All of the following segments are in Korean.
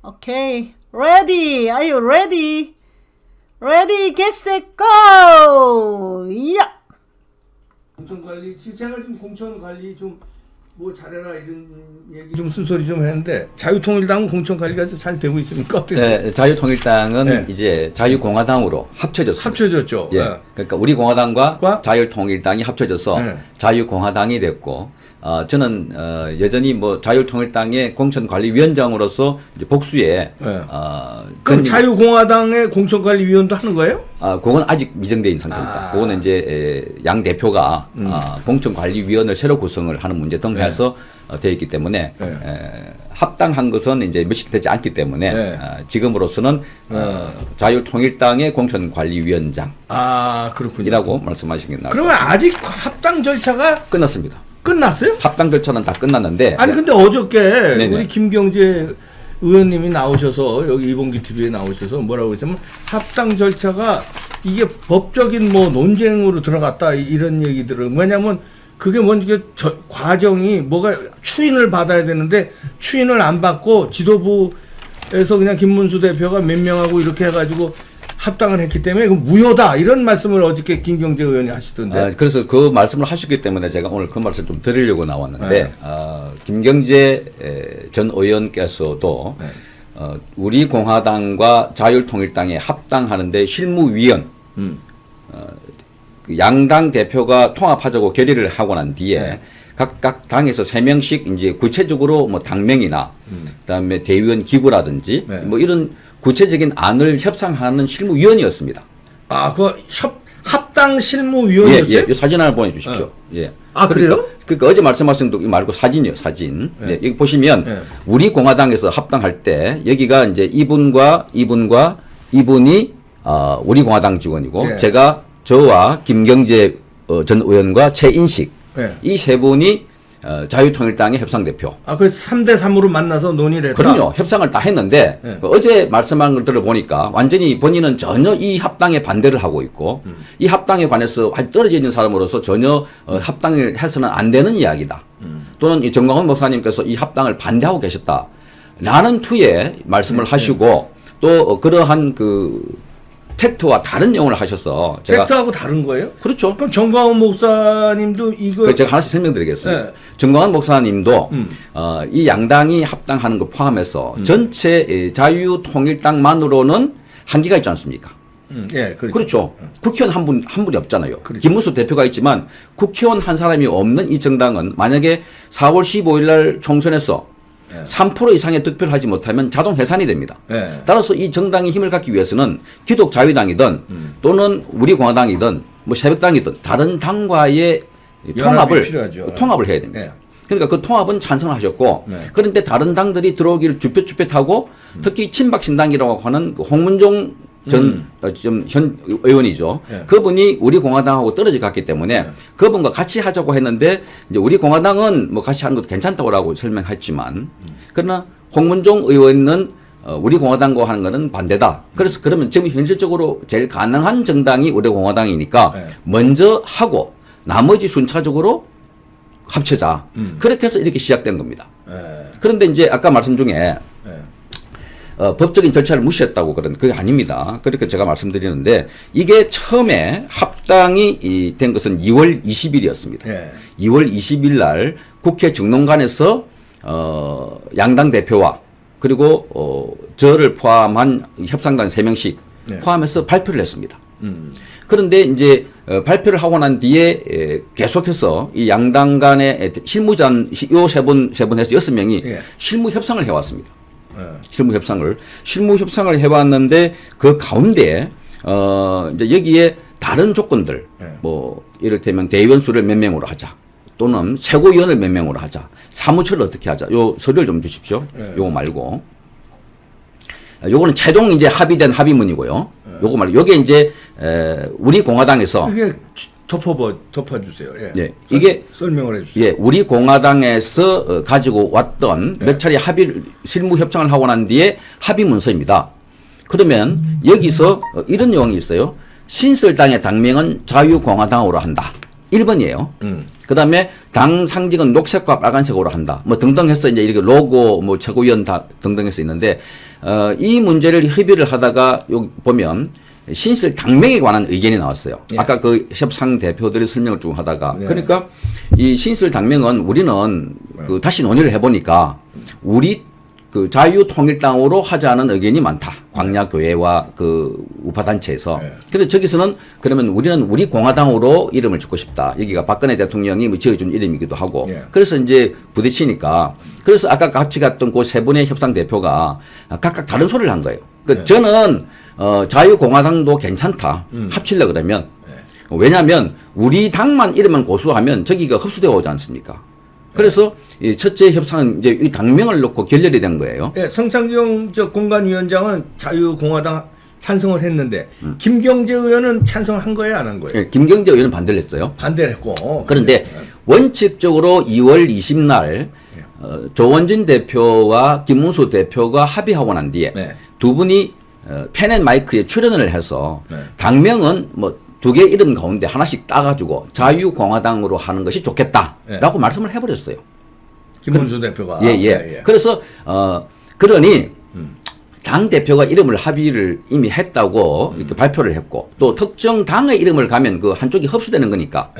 Okay. Ready. Are you ready? Ready, get set, go! 야! 공천관리, 제가 지금 공천관리 좀 뭐 잘해라 이런 얘기 좀 쓴소리 좀 했는데 자유통일당은 공천관리가 잘 되고 있습니까? 어떻게? 네, 자유통일당은 네. 이제 자유공화당으로 합쳐졌습니다. 합쳐졌죠. 예. 네. 그러니까 우리 공화당과 과? 자유통일당이 합쳐져서 네. 자유공화당이 됐고, 저는 여전히 뭐 자유통일당의 공천관리위원장으로서 이제 복수에 네. 그럼 자유공화당의 공천관리위원도 하는 거예요? 그건 아직 미정된 상태입니다. 그거는 이제 양 대표가 공천관리위원을 새로 구성을 하는 문제 등 해서 되어 있기 때문에 합당한 것은 이제 몇십 되지 않기 때문에 지금으로서는 자유통일당의 공천관리위원장 그렇군요. 이라고 말씀하신 게 나을 그러면 아직 합당 절차가 끝났습니다. 끝났어요? 합당 절차는 다 끝났는데 아니 근데 어저께 네네. 우리 김경재 의원님이 나오셔서 여기 이봉기 TV에 나오셔서 뭐라고 했냐면 합당 절차가 이게 법적인 뭐 논쟁으로 들어갔다 이런 얘기들을 뭐냐면 그게 뭔지 과정이 뭐가 추인을 받아야 되는데 추인을 안 받고 지도부에서 그냥 김문수 대표가 몇 명하고 이렇게 해가지고 합당을 했기 때문에 그 무효다 이런 말씀을 어저께 김경재 의원이 하시던데. 그래서 그 말씀을 하셨기 때문에 제가 오늘 그 말씀을 좀 드리려고 나왔는데 김경재 전 의원께서도 우리 공화당과 자유통일당에 합당하는데 실무위원 그 양당 대표가 통합하자고 결의를 하고 난 뒤에 각각 당에서 3명씩 이제 구체적으로 뭐 당명이나 그다음에 대의원 기구라든지 뭐 이런 구체적인 안을 협상하는 실무위원이었습니다. 그 합당 실무위원이었어요? 이 사진 하나 보내주십시오. 예. 그래요? 그러니까 어제 말씀하신 거 말고 사진이요, 사진. 여기 보시면 우리 공화당에서 합당할 때 여기가 이제 이분이 우리 공화당 직원이고 제가 저와 김경재 전 의원과 최인식 이 세 분이 자유통일당의 협상대표. 그래서 3대3으로 만나서 논의를 했다? 그럼요. 협상을 다 했는데 어제 말씀한 걸 들어보니까 완전히 본인은 전혀 이 합당에 반대를 하고 있고 이 합당에 관해서 아주 떨어져 있는 사람으로서 전혀 합당을 해서는 안 되는 이야기다. 또는 이 정광훈 목사님께서 이 합당을 반대하고 계셨다. 라는 투에 말씀을 하시고 또 그러한 그 팩트와 다른 내용을 하셔서 제가 팩트하고 다른 거예요? 그렇죠. 그럼 정광훈 목사님도 이거 제가 하나씩 설명드리겠습니다. 정광훈 목사님도 이 양당이 합당하는 거 포함해서 전체 자유통일당만으로는 한계가 있지 않습니까? 그렇죠. 국회의원 한 분이 없잖아요. 그렇죠. 김문수 대표가 있지만 국회의원 한 사람이 없는 이 정당은 만약에 4월 15일 날 총선에서 3% 이상의 득표를 하지 못하면 자동 해산이 됩니다. 따라서 이 정당이 힘을 갖기 위해서는 기독자유당이든 또는 우리 공화당이든 뭐 새벽당이든 다른 당과의 통합을 해야 됩니다. 그러니까 그 통합은 찬성을 하셨고 그런데 다른 당들이 들어오기를 주뼛주뼛하고 특히 친박신당이라고 하는 홍문종 현 의원이죠. 그분이 우리 공화당하고 떨어져 갔기 때문에 그분과 같이 하자고 했는데 이제 우리 공화당은 뭐 같이 하는 것도 괜찮다고 설명했지만 그러나 홍문종 의원은 우리 공화당과 하는 것은 반대다. 그래서 그러면 지금 현실적으로 제일 가능한 정당이 우리 공화당이니까 먼저 하고 나머지 순차적으로 합쳐자. 그렇게 해서 이렇게 시작된 겁니다. 그런데 이제 아까 말씀 중에 법적인 절차를 무시했다고 그러는데 그게 아닙니다. 그렇게 제가 말씀드리는데 이게 처음에 합당이 된 것은 2월 20일이었습니다. 2월 20일 날 국회 정론관에서 양당 대표와 그리고 저를 포함한 협상관 3명씩 포함해서 발표를 했습니다. 그런데 이제 발표를 하고 난 뒤에 계속해서 이 양당 간의 실무전 요 세 분 해서 6명이 실무 협상을 해왔습니다. 실무 협상을 해왔는데 그 가운데 이제 여기에 다른 조건들 뭐 이를테면 대의원 수를 몇 명으로 하자 또는 최고위원을 몇 명으로 하자 사무처를 어떻게 하자 요 서류를 좀 주십시오. 요거 말고 요거는 최종 이제 합의된 합의문이고요. 요거 말고 요게 이제 우리 공화당에서 이게 덮어주세요. 이게 설명을 해주세요. 우리 공화당에서 가지고 왔던 몇 차례 실무 협상을 하고 난 뒤에 합의 문서입니다. 그러면 여기서 이런 내용이 있어요. 신설당의 당명은 자유공화당으로 한다. 1번이에요. 그다음에 당 상징은 녹색과 빨간색으로 한다. 뭐 등등 해서 이제 이렇게 로고 뭐 최고위원 다 등등 해서 있는데 이 문제를 협의를 하다가 여기 보면 신실 당명에 관한 의견이 나왔어요. 예. 아까 그 협상 대표들이 설명을 쭉 하다가 예. 그러니까 이 신실 당명은 우리는 그 다시 논의를 해보니까 우리 그 자유통일당으로 하자는 의견이 많다. 광야교회와 그 우파단체에서. 네. 그래서 저기서는 그러면 우리는 우리 공화당으로 이름을 짓고 싶다. 여기가 박근혜 대통령이 뭐 지어준 이름이기도 하고. 네. 그래서 이제 부딪히니까. 그래서 아까 같이 갔던 그 세 분의 협상 대표가 각각 다른 소리를 한 거예요. 그 저는 자유공화당도 괜찮다. 합칠려 그러면. 왜냐하면 우리 당만 이름만 고수하면 저기가 흡수되어 오지 않습니까? 그래서 이 첫째 협상은 이제 이 당명을 놓고 결렬이 된 거예요. 예, 성창경 공관위원장은 자유공화당 찬성을 했는데 김경재 의원은 찬성한 거예요, 안 한 거예요? 예, 김경재 의원은 반대를 했어요. 반대를 했고. 그런데 원칙적으로 2월 20날 조원진 대표와 김문수 대표가 합의하고 난 뒤에 네. 두 분이 펜앤마이크에 출연을 해서 네. 당명은 뭐 두 개 이름 가운데 하나씩 따가지고 자유공화당으로 하는 것이 좋겠다라고 말씀을 해버렸어요. 김문수 대표가. 예. 그래서 그러니 당 대표가 이름을 합의를 이미 했다고 이렇게 발표를 했고 또 특정 당의 이름을 가면 그 한쪽이 흡수되는 거니까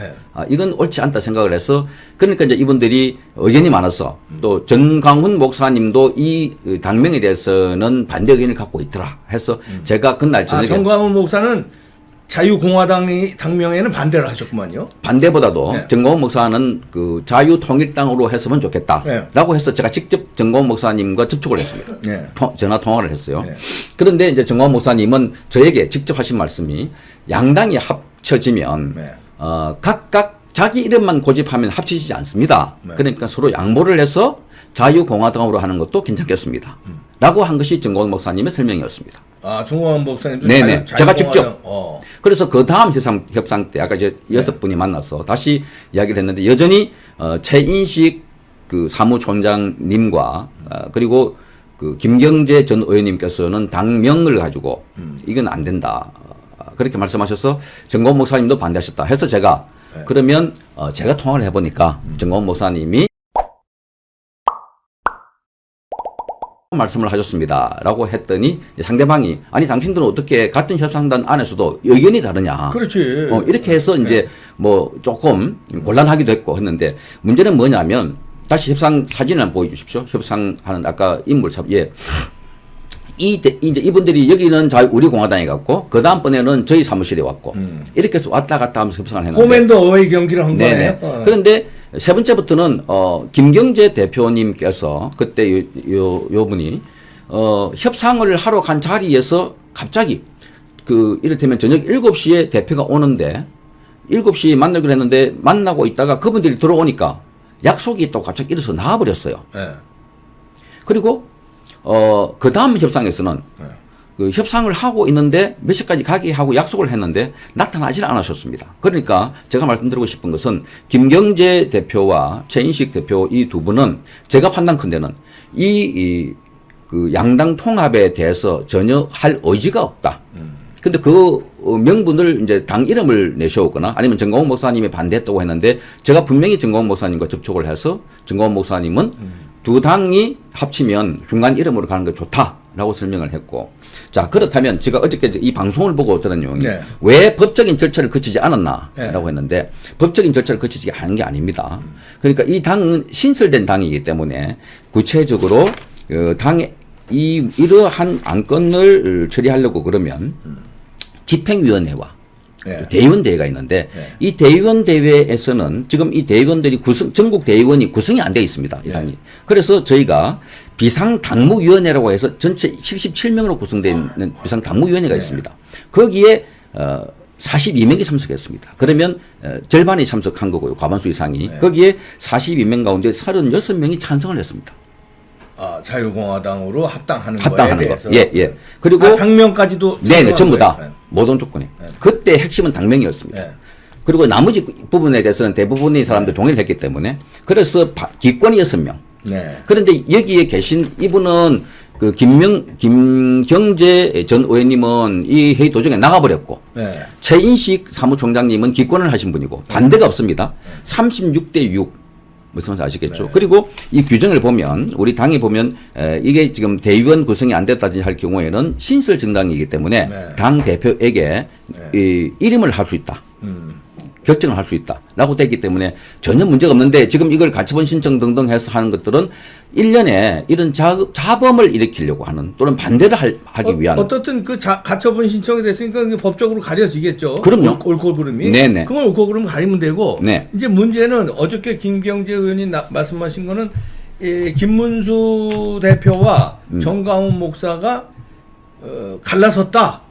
이건 옳지 않다 생각을 해서 그러니까 이제 이분들이 의견이 많아서 또 전광훈 목사님도 이 당명에 대해서는 반대 의견을 갖고 있더라 해서 제가 그날 저녁에 전광훈 목사는 자유공화당이 당명에는 반대를 하셨구만요. 반대보다도 네. 정광훈 목사는 그 자유통일당으로 했으면 좋겠다라고 해서 제가 직접 정광훈 목사님과 접촉을 했습니다. 네. 전화 통화를 했어요. 네. 그런데 이제 정광훈 목사님은 저에게 직접 하신 말씀이 양당이 합쳐지면 네. 각각 자기 이름만 고집하면 합치지 않습니다. 네. 그러니까 서로 양보를 해서 자유공화당으로 하는 것도 괜찮겠습니다. 라고 한 것이 정광훈 목사님의 설명이었습니다. 정광훈 목사님도 네네. 제가 직접. 어. 그래서 그 다음 협상 때 아까 이제 6분이 만나서 다시 이야기를 했는데 여전히 최인식 그 사무총장님과 그리고 그 김경재 전 의원님께서는 당명을 가지고 이건 안 된다. 그렇게 말씀하셔서 정광훈 목사님도 반대하셨다 해서 제가 그러면 제가 통화를 해보니까 정광훈 목사님이 말씀을 하셨습니다. 라고 했더니 상대방이 아니 당신들은 어떻게 같은 협상단 안에서도 의견이 다르냐. 그렇지. 이렇게 해서 이제 뭐 조금 곤란하기도 했고 했는데 문제는 뭐냐면 다시 협상 사진을 한번 보여주십시오. 협상하는 아까 인물 예. 이제 이분들이 여기는 우리 공화당에 갔고 그 다음번에는 저희 사무실에 왔고 이렇게 해서 왔다 갔다 하면서 협상을 했는데 홈앤더 어웨이 경기를 한 네네. 거네요. 그런데 세 번째부터는 김경재 대표님께서 그때 요 분이 협상을 하러 간 자리에서 갑자기 그 이를테면 저녁 7시에 대표가 오는데 7시에 만나기로 했는데 만나고 있다가 그분들이 들어오니까 약속이 있다고 갑자기 일어서 나와버렸어요. 네. 그리고 그 다음 협상에서는 그 협상을 하고 있는데 몇 시까지 가게 하고 약속을 했는데 나타나질 않으셨습니다. 그러니까 제가 말씀드리고 싶은 것은 김경재 대표와 최인식 대표 이 두 분은 제가 판단컨대는 그 양당 통합에 대해서 전혀 할 의지가 없다. 근데 그 명분을 이제 당 이름을 내세우거나 아니면 정광훈 목사님이 반대했다고 했는데 제가 분명히 정광훈 목사님과 접촉을 해서 정광훈 목사님은 두 당이 합치면 중간 이름으로 가는 게 좋다라고 설명을 했고 자 그렇다면 제가 어저께 이 방송을 보고 어떤 내용이 왜 법적인 절차를 거치지 않았나라고 했는데 법적인 절차를 거치지 않은 게 아닙니다. 그러니까 이 당은 신설된 당이기 때문에 구체적으로 당의 이러한 안건을 처리하려고 그러면 집행위원회와 대의원대회가 있는데 이 대의원대회에서는 지금 이 대의원들이 전국 대의원이 구성이 안 돼 있습니다. 이 당이. 그래서 저희가 비상당무위원회라고 해서 전체 77명으로 구성되어 있는 비상당무위원회가 있습니다. 거기에 42명이 참석했습니다. 그러면 절반이 참석한 거고요. 과반수 이상이. 거기에 42명 가운데 36명이 찬성을 했습니다. 자유공화당으로 합당하는 거에 대해서. 예. 그리고 당명까지도 네네 전부 다 모든 조건이. 그때 핵심은 당명이었습니다. 그리고 나머지 부분에 대해서는 대부분의 사람들 동의를 했기 때문에 그래서 기권이 6명. 그런데 여기에 계신 이분은 그 김경재 전 의원님은 이 회의 도중에 나가버렸고 네. 최인식 사무총장님은 기권을 하신 분이고 반대가 없습니다. 36대 6 무슨 말인지 아시겠죠? 네. 그리고 이 규정을 보면 우리 당이 보면 이게 지금 대의원 구성이 안 됐다든지 할 경우에는 신설 정당이기 때문에 네. 당 대표에게 이 이름을 할 수 있다. 결정을 할 수 있다라고 되기 때문에 전혀 문제가 없는데 지금 이걸 가처분 신청 등등 해서 하는 것들은 1년에 이런 자범을 일으키려고 하는 또는 반대를 하기 위한 어떻든 그 가처분 신청이 됐으니까 그게 법적으로 가려지겠죠. 그럼요. 옳고 그름이. 네네. 그건 옳고 그름 가리면 되고. 네. 이제 문제는 어저께 김경재 의원이 말씀하신 거는 김문수 대표와 정강훈 목사가 갈라섰다.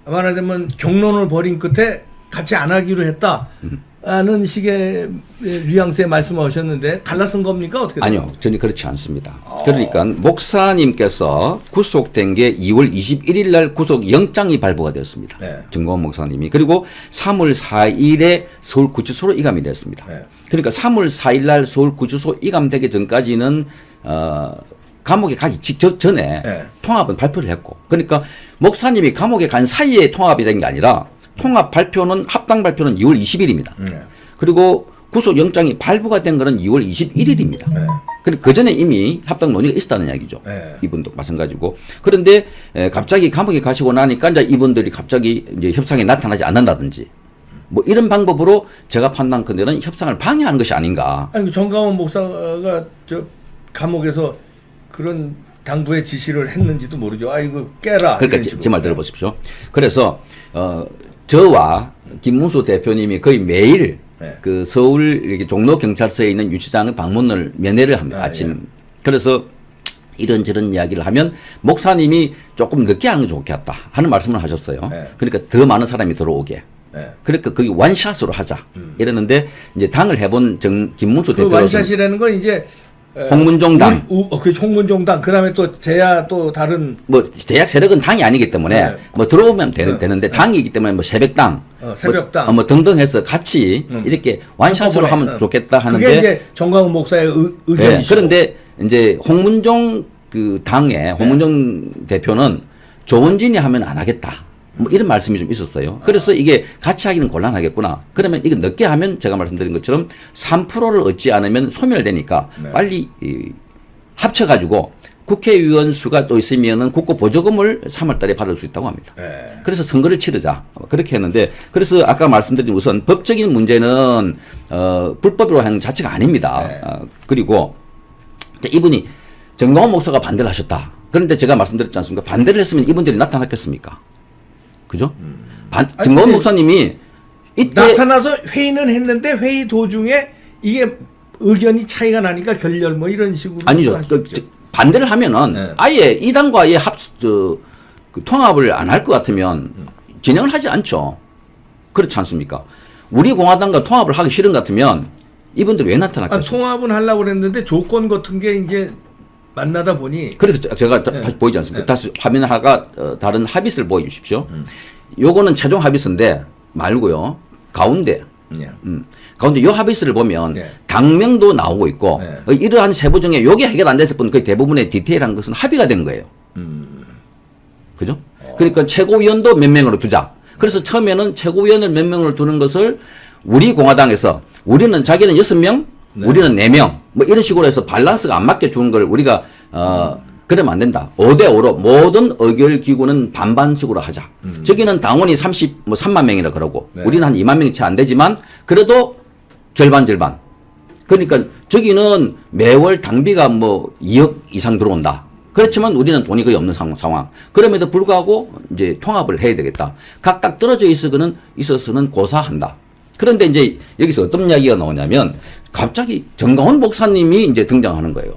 말하자면 경론을 벌인 끝에 같이 안 하기로 했다라는 식의 뉘앙스의 말씀하셨는데 갈라선 겁니까? 어떻게? 아니요. 전혀 그렇지 않습니다. 그러니까 목사님께서 구속된 게 2월 21일 날 구속영장이 발부가 되었습니다. 네. 정광훈 목사님이. 그리고 3월 4일에 서울구치소로 이감이 됐습니다. 네. 그러니까 3월 4일 날 서울구치소 이감되기 전까지는 감옥에 가기 전에 네. 통합은 발표를 했고 그러니까 목사님이 감옥에 간 사이에 통합이 된 게 아니라 통합 발표는 합당 발표는 2월 20일입니다. 그리고 구속영장이 발부가 된 거는 2월 21일입니다. 네. 그리고 그 전에 이미 합당 논의가 있었다는 이야기죠. 네. 이분도 마찬가지고. 그런데 갑자기 감옥에 가시고 나니까 이제 이분들이 갑자기 이제 협상에 나타나지 않는다든지 뭐 이런 방법으로 제가 판단컨대는 협상을 방해하는 것이 아닌가. 아니 정강훈 목사가 저 감옥에서 그런 당부의 지시를 했는지도 모르죠. 아 이거 깨라. 그러니까 제 말 들어보십시오. 그래서 저와 김문수 대표님이 거의 매일 네. 그 서울 이렇게 종로 경찰서에 있는 유치장을 방문을 면회를 합니다. 아침. 예. 그래서 이런저런 이야기를 하면 목사님이 조금 늦게 하는 게 좋겠다 하는 말씀을 하셨어요. 네. 그러니까 더 많은 사람이 들어오게. 네. 그러니까 거기 원샷으로 하자. 이랬는데 이제 당을 해본 김문수 그 대표가 원샷이라는 건 이제 홍문종당. 그 홍문종당. 그다음에 또 제야 또 다른 뭐 대학 세력은 당이 아니기 때문에 네. 뭐 들어오면 되는데 당이기 때문에 뭐 새벽당, 새벽당. 뭐 등등 해서 같이 이렇게 완샷으로 하면 좋겠다 하는데 그게 이제 정강훈 목사의 의견이시고. 네, 그런데 이제 홍문종 그 당의 홍문종 대표는 조원진이 하면 안 하겠다. 뭐 이런 말씀이 좀 있었어요. 그래서 이게 같이 하기는 곤란하겠구나. 그러면 이거 늦게 하면 제가 말씀드린 것처럼 3%를 얻지 않으면 소멸되니까 네. 빨리 합쳐가지고 국회의원 수가 또 있으면은 국고 보조금을 3월 달에 받을 수 있다고 합니다. 네. 그래서 선거를 치르자. 그렇게 했는데 그래서 아까 말씀드린 우선 법적인 문제는 불법으로 하는 자체가 아닙니다. 네. 그리고 이분이 정광훈 목사가 반대를 하셨다. 그런데 제가 말씀드렸지 않습니까? 반대를 했으면 이분들이 나타났겠습니까? 그죠? 정광훈 목사님이 이때 나타나서 회의는 했는데 회의 도중에 이게 의견이 차이가 나니까 결렬 뭐 이런 식으로 아니죠. 반대를 하면은 네. 아예 이 당과의 그 통합을 안 할 것 같으면 진행을 하지 않죠. 그렇지 않습니까? 우리 공화당과 통합을 하기 싫은 것 같으면 이분들이 왜 나타났겠어요? 통합은 하려고 그랬는데 조건 같은 게 이제 만나다 보니 그래서 제가 다시 보이지 않습니까? 다시 화면 하나가 다른 합의서를 보여주십시오. 요거는 최종 합의서인데 말고요. 가운데. 가운데 요 합의서를 보면 당명도 나오고 있고 이러한 세부 중에 요게 해결 안 됐을 뿐 거의 대부분의 디테일한 것은 합의가 된 거예요. 그죠? 그러니까 최고위원도 몇 명으로 두자. 그래서 처음에는 최고위원을 몇 명으로 두는 것을 우리 공화당에서 우리는 자기는 6명, 우리는 4명 뭐 이런 식으로 해서 밸런스가 안 맞게 두는 걸 우리가 그러면 안 된다. 5대5로 모든 의결 기구는 반반씩으로 하자. 저기는 당원이 3만 명이라 그러고 우리는 한 2만 명이 채 안 되지만 그래도 절반. 그러니까 저기는 매월 당비가 뭐 2억 이상 들어온다. 그렇지만 우리는 돈이 거의 없는 상황. 그럼에도 불구하고 이제 통합을 해야 되겠다. 각각 떨어져 있어서는 고사한다. 그런데 이제 여기서 어떤 이야기가 나오냐면 갑자기 정광훈 목사님이 이제 등장하는 거예요.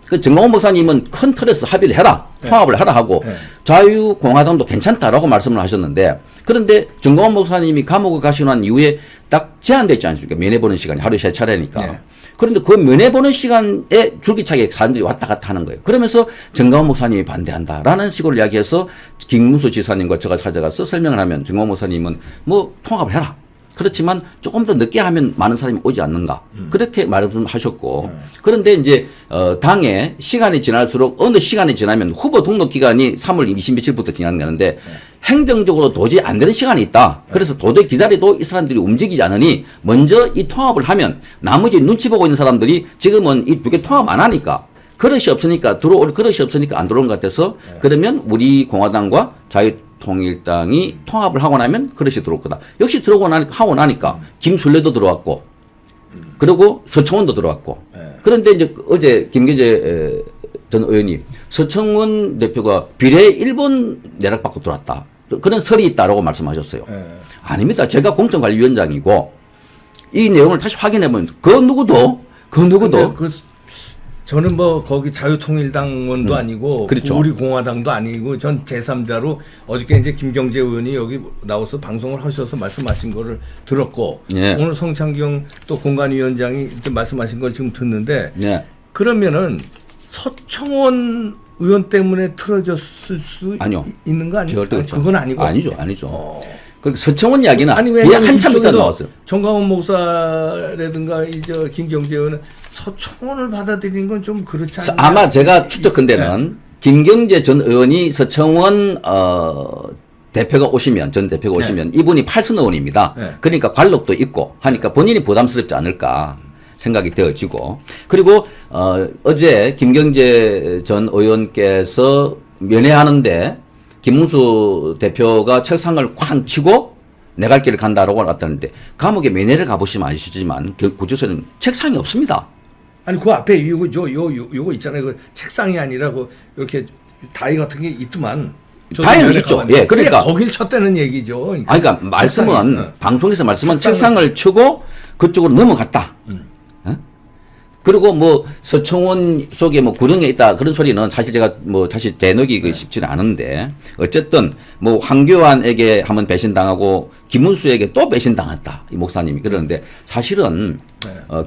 그 정광훈 목사님은 큰 틀에서 합의를 해라. 통합을 하라 하고 자유공화당도 괜찮다라고 말씀을 하셨는데 그런데 정광훈 목사님이 감옥에 가시고 난 이후에 딱 제한됐지 않습니까? 면회보는 시간이 하루에 3차례니까. 그런데 그 면회보는 시간에 줄기차게 사람들이 왔다 갔다 하는 거예요. 그러면서 정광훈 목사님이 반대한다라는 식으로 이야기해서 김문수 지사님과 제가 찾아가서 설명을 하면 정광훈 목사님은 뭐 통합을 해라. 그렇지만 조금 더 늦게 하면 많은 사람이 오지 않는가. 그렇게 말씀하셨고. 그런데 이제, 당에 시간이 지날수록 어느 시간이 지나면 후보 등록 기간이 3월 20며칠부터 지났는데 행정적으로 도저히 안 되는 시간이 있다. 그래서 도저히 기다려도 이 사람들이 움직이지 않으니 먼저 이 통합을 하면 나머지 눈치 보고 있는 사람들이 지금은 이 두 개 통합 안 하니까 그릇이 없으니까 들어올 그릇이 없으니까 안 들어오는 것 같아서 그러면 우리 공화당과 자유통일당이 통합을 하고 나면 그릇이 들어올 거다. 역시 하고 나니까 김술래도 들어왔고 그리고 서청원도 들어왔고 그런데 이제 어제 김계재 전 의원이 서청원 대표가 비례 1번 내락받고 들어왔다. 그런 설이 있다라고 말씀하셨어요. 아닙니다. 제가 공천관리위원장이고 이 내용을 다시 확인해보면 그 누구도 저는 뭐 거기 자유통일당원도 아니고 그렇죠. 우리 공화당도 아니고 전 제3자로 어저께 이제 김경재 의원이 여기 나와서 방송을 하셔서 말씀하신 거를 들었고 예. 오늘 성창경 또 공관위원장이 말씀하신 걸 지금 듣는데 네. 그러면은 서청원 의원 때문에 틀어졌을 수 아니요. 있는 거 아니에요? 절대 그렇지 그건 아니고 아니죠. 그리고 서청원 이야기는 아니 뒤에 왜냐면 한참 있다 이쪽에서 나왔어요. 정강원 목사라든가 이저 김경재 의원은 서청원을 받아들이는 건 좀 그렇지 않나요? 아마 제가 추측컨대는 김경재 전 의원이 서청원 대표가 오시면 전 대표가 오시면 이분이 8선 의원입니다. 그러니까 관록도 있고 하니까 본인이 부담스럽지 않을까 생각이 되어지고 그리고 어제 김경재 전 의원께서 면회하는데 김문수 대표가 책상을 쾅 치고 내 갈 길을 간다라고 나왔다는데 감옥에 면회를 가보시면 아시지만 구치소에는 책상이 없습니다. 아니 그 앞에 요거 있잖아요. 그 책상이 아니라 그 이렇게 다이 같은 게 있더만. 다이는 있죠. 예, 그러니까 거길 쳤다는 얘기죠. 그러니까 말씀은 방송에서 말씀은 책상을 치고 그쪽으로 넘어갔다. 그리고 뭐 서청원 속에 뭐 구령에 있다 그런 소리는 사실 제가 뭐 사실 대놓기 쉽지는 않은데 어쨌든 뭐 황교안에게 한번 배신당하고 김문수에게 또 배신당했다 이 목사님이 그러는데 사실은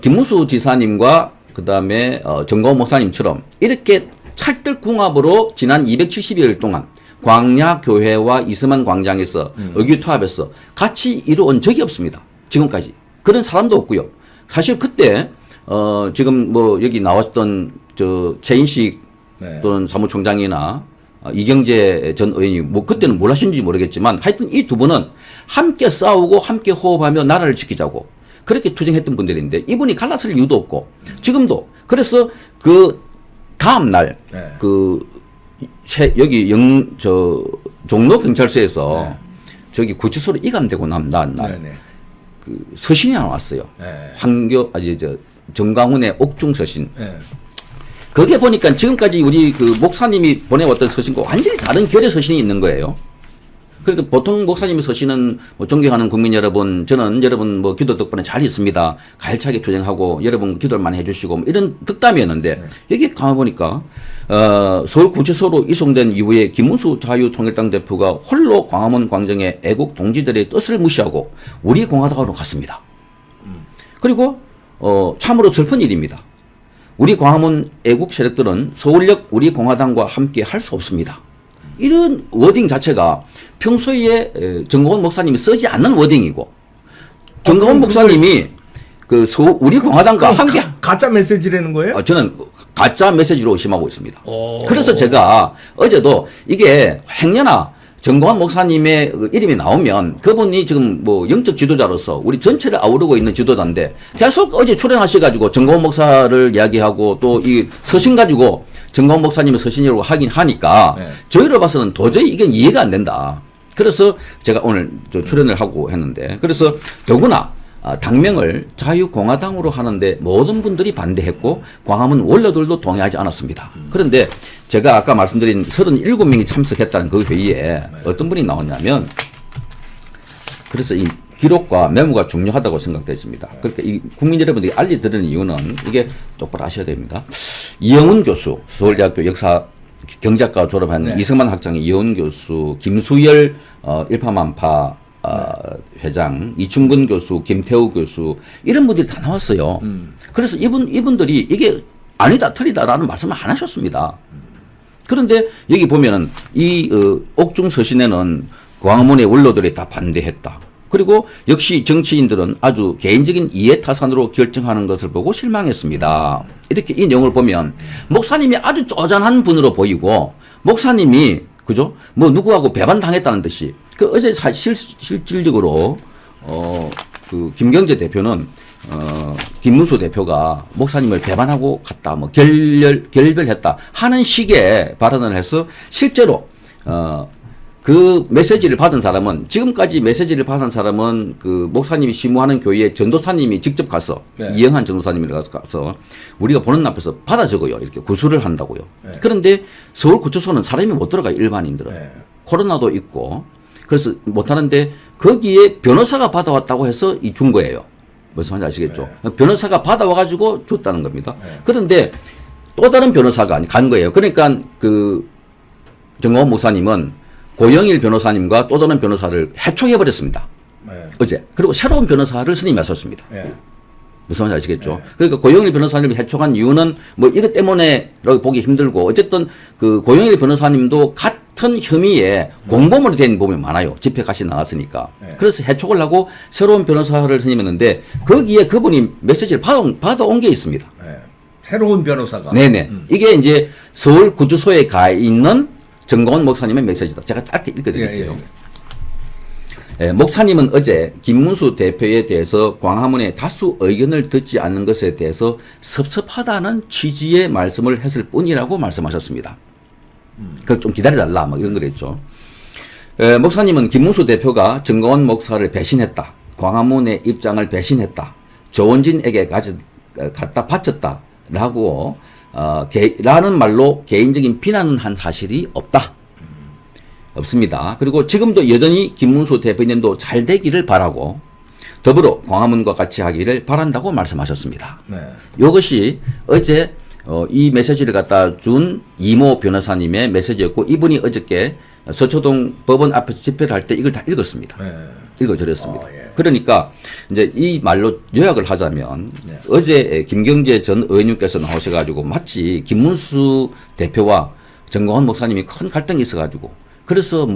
김문수 지사님과 그다음에 정광훈 목사님처럼 이렇게 찰떡궁합으로 지난 270여일 동안 광야교회와 이스만 광장에서 의규투합해서 같이 이루어온 적이 없습니다. 지금까지 그런 사람도 없고요. 사실 그때 지금 뭐 여기 나왔던 최인식 또는 사무총장이나 이경재 전 의원이 뭐 그때는 뭘 하신지 모르겠지만 하여튼 이 두 분은 함께 싸우고 함께 호흡하며 나라를 지키자고 그렇게 투쟁했던 분들인데 이분이 갈라설 이유도 없고 지금도 그래서 그 다음 날 여기 종로 경찰서에서 저기 구치소로 이감되고 난 날 그 서신이 하나 왔어요. 정강훈의 옥중 서신. 거기에 보니까 지금까지 우리 그 목사님이 보내왔던 서신과 완전히 다른 결의 서신이 있는 거예요. 그러니까 보통 목사님의 서신은 뭐 존경하는 국민 여러분, 저는 여러분 뭐 기도 덕분에 잘 있습니다. 가열차게 투쟁하고 여러분 기도를 많이 해주시고 뭐 이런 덕담이었는데 여기 가보니까 서울구치소로 이송된 이후에 김문수 자유통일당 대표가 홀로 광화문 광장에 애국 동지들의 뜻을 무시하고 우리 공화당으로 갔습니다. 그리고 참으로 슬픈 일입니다. 우리 광화문 애국 세력들은 서울역 우리 공화당과 함께 할 수 없습니다. 이런 워딩 자체가 평소에 정광훈 목사님이 쓰지 않는 워딩이고 정광훈 목사님이 우리 공화당과 함께 가짜 메시지라는 거예요? 저는 가짜 메시지로 의심하고 있습니다. 그래서 제가 어제도 이게 행여나 정광훈 목사님의 이름이 나오면 그분이 지금 뭐 영적 지도자로서 우리 전체를 아우르고 있는 지도자인데 계속 어제 출연하셔가지고 정광훈 목사를 이야기하고 또 이 서신 가지고 정광훈 목사님의 서신이라고 하긴 하니까 저희로 봐서는 도저히 이게 이해가 안 된다. 그래서 제가 오늘 출연을 하고 했는데 그래서 더구나 당명을 자유공화당으로 하는데 모든 분들이 반대했고 광화문 원로들도 동의하지 않았습니다. 그런데 제가 아까 말씀드린 37명이 참석했다는 그 회의에 어떤 분이 나왔냐면 그래서 이 기록과 메모가 중요하다고 생각됐습니다. 그러니까 이 국민 여러분들이 알려드리는 이유는 이게 똑바로 아셔야 됩니다. 이영훈 교수, 서울대학교 역사 경제학과 졸업한 이승만 학장의 이영훈 교수, 김수열 일파만파 회장, 이충근 교수, 김태우 교수 이런 분들이 다 나왔어요. 그래서 이분들이 이게 아니다 틀리다라는 말씀을 안 하셨습니다. 그런데 여기 보면은 이 옥중 서신에는 광화문의 원로들이 다 반대했다. 그리고 역시 정치인들은 아주 개인적인 이해 타산으로 결정하는 것을 보고 실망했습니다. 이렇게 이 내용을 보면 목사님이 아주 쪼잔한 분으로 보이고 목사님이 그죠? 뭐 누구하고 배반당했다는 듯이 그 어제 실질적으로 그 김경재 대표는 김문수 대표가 목사님을 배반하고 갔다, 뭐 결별했다 하는 식의 발언을 해서 실제로 그 메시지를 받은 사람은 지금까지 메시지를 받은 사람은 그 목사님이 심무하는 교회에 전도사님이 직접 가서 네. 이영한 전도사님이 가서 우리가 보는 앞에서 받아 적어요. 이렇게 구술을 한다고요. 네. 그런데 서울구치소는 사람이 못 들어가요. 일반인들은. 네. 코로나도 있고 그래서 못 하는데 거기에 변호사가 받아왔다고 해서 준 거예요. 무슨 말인지 아시겠죠? 네. 변호사가 받아와가지고 줬다는 겁니다. 네. 그런데 또 다른 변호사가 간 거예요. 그러니까 그 정광훈 목사님은 고영일 변호사님과 또 다른 변호사를 해촉해버렸습니다. 네. 어제. 그리고 새로운 변호사를 선임하셨습니다. 네. 무슨 말인지 아시겠죠? 네. 그러니까 고영일 변호사님을 해촉한 이유는 뭐 이것 때문에라고 보기 힘들고 어쨌든 그 고영일 변호사님도 같은 혐의에 공범으로 된 부분이 많아요. 집회까지 나왔으니까. 네. 그래서 해촉을 하고 새로운 변호사를 선임했는데 거기에 그분이 메시지를 받아온 게 있습니다. 네. 새로운 변호사가. 네네. 이게 이제 서울 구치소에 가 있는 정광훈 목사님의 메시지다. 제가 짧게 읽어드릴게요. 목사님은 어제 김문수 대표에 대해서 광화문에 다수 의견을 듣지 않는 것에 대해서 섭섭하다는 취지의 말씀을 했을 뿐이라고 말씀하셨습니다. 그걸 좀 기다려달라 막 이런 거랬죠. 목사님은 김문수 대표가 정광훈 목사를 배신했다. 광화문의 입장을 배신했다. 조원진에게 갖다 바쳤다. 라고 라는 말로 개인적인 비난은 한 사실이 없다. 없습니다. 그리고 지금도 여전히 김문수 대표님도 잘 되기를 바라고 더불어 광화문과 같이 하기를 바란다고 말씀하셨습니다. 네. 이것이 어제 이 메시지를 갖다 준 이모 변호사님의 메시지였고 이분이 어저께 서초동 법원 앞에서 집회를 할 때 이걸 다 읽었습니다. 네. 읽어드렸습니다. 예. 그러니까 이제 이 말로 요약을 하자면 네. 어제 김경재 전 의원님께서 나오셔가지고 마치 김문수 대표와 정광훈 목사님이 큰 갈등이 있어가지고 그래서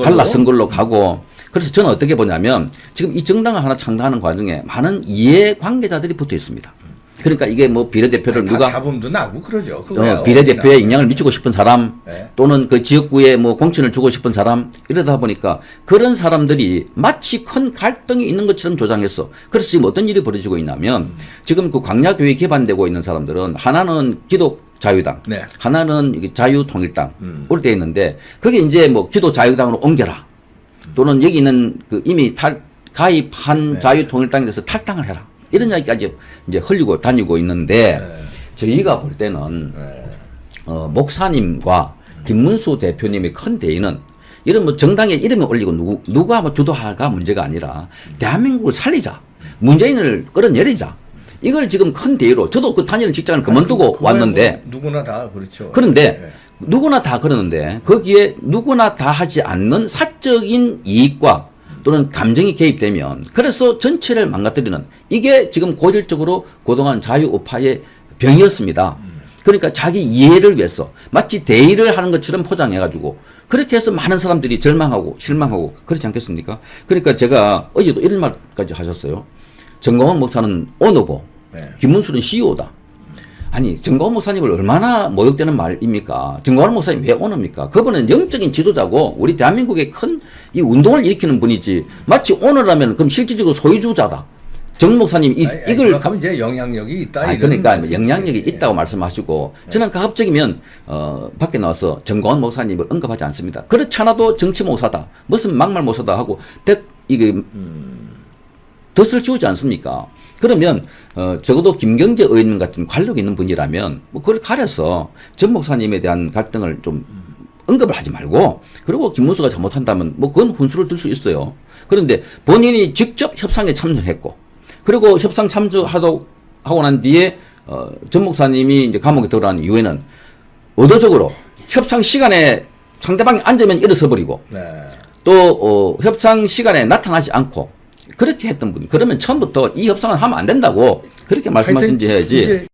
갈라선 걸로 가고 그래서 저는 어떻게 보냐면 지금 이 정당을 하나 창당하는 과정에 많은 이해 관계자들이 붙어 있습니다. 그러니까 이게 뭐 비례대표를 누가 잡음도 나고 그러죠. 비례대표에 영향을 미치고 싶은 사람 네. 또는 그 지역구에 뭐 공천을 주고 싶은 사람 이러다 보니까 그런 사람들이 마치 큰 갈등이 있는 것처럼 조장했어. 그래서 지금 어떤 일이 벌어지고 있냐면 지금 그 광야교회 개반되고 있는 사람들은 하나는 기독자유당, 네. 하나는 자유통일당으로 되어 있는데 그게 이제 뭐 기독자유당으로 옮겨라. 또는 여기 있는 그 이미 가입한 네. 자유통일당에 대해서 탈당을 해라. 이런 이야기까지 이제 흘리고 다니고 있는데 네. 저희가 볼 때는 네. 목사님과 김문수 대표님의 큰 대의는 이런 뭐 정당에 이름을 올리고 누가 뭐 주도하가 문제가 아니라 대한민국을 살리자. 문재인을 끌어내리자. 이걸 지금 큰 대의로 저도 그 다니는 직장을 그만두고 왔는데 뭐 누구나 다 그렇죠. 그런데 네. 누구나 다 그러는데 거기에 누구나 다 하지 않는 사적인 이익과 또는 감정이 개입되면 그래서 전체를 망가뜨리는 이게 지금 고질적으로 그동안 자유우파의 병이었습니다. 그러니까 자기 이해를 위해서 마치 대의를 하는 것처럼 포장해가지고 그렇게 해서 많은 사람들이 절망하고 실망하고 그렇지 않겠습니까? 그러니까 제가 어제도 이런 말까지 하셨어요. 정광훈 목사는 오너고 네. 김문수는 CEO다. 아니 정광훈 목사님을 얼마나 모욕되는 말입니까? 정광훈 목사님 왜 오너입니까? 그분은 영적인 지도자고 우리 대한민국의 큰 이 운동을 일으키는 분이지 마치 오너라면 그럼 실질적으로 소유주자다. 정 목사님 이걸 하면 이제 영향력이 있다. 그러니까 영향력이 있다고 말씀하시고 저는 가급적이면 밖에 나와서 정광훈 목사님을 언급하지 않습니다. 그렇지 않아도 정치 모사다. 무슨 막말 모사다 하고 이게 덫을 지우지 않습니까? 그러면 적어도 김경재 의원님 같은 관력 있는 분이라면 뭐 그걸 가려서 정 목사님에 대한 갈등을 좀 언급을 하지 말고 그리고 김문수가 잘못한다면 뭐 그건 훈수를 둘 수 있어요. 그런데 본인이 직접 협상에 참석했고 그리고 협상 참석하고 난 뒤에 정 목사님이 이제 감옥에 들어간 이후에는 의도적으로 협상 시간에 상대방이 앉으면 일어서 버리고 네. 또 협상 시간에 나타나지 않고 그렇게 했던 분. 그러면 처음부터 이 협상은 하면 안 된다고 그렇게 말씀하신지 해야지.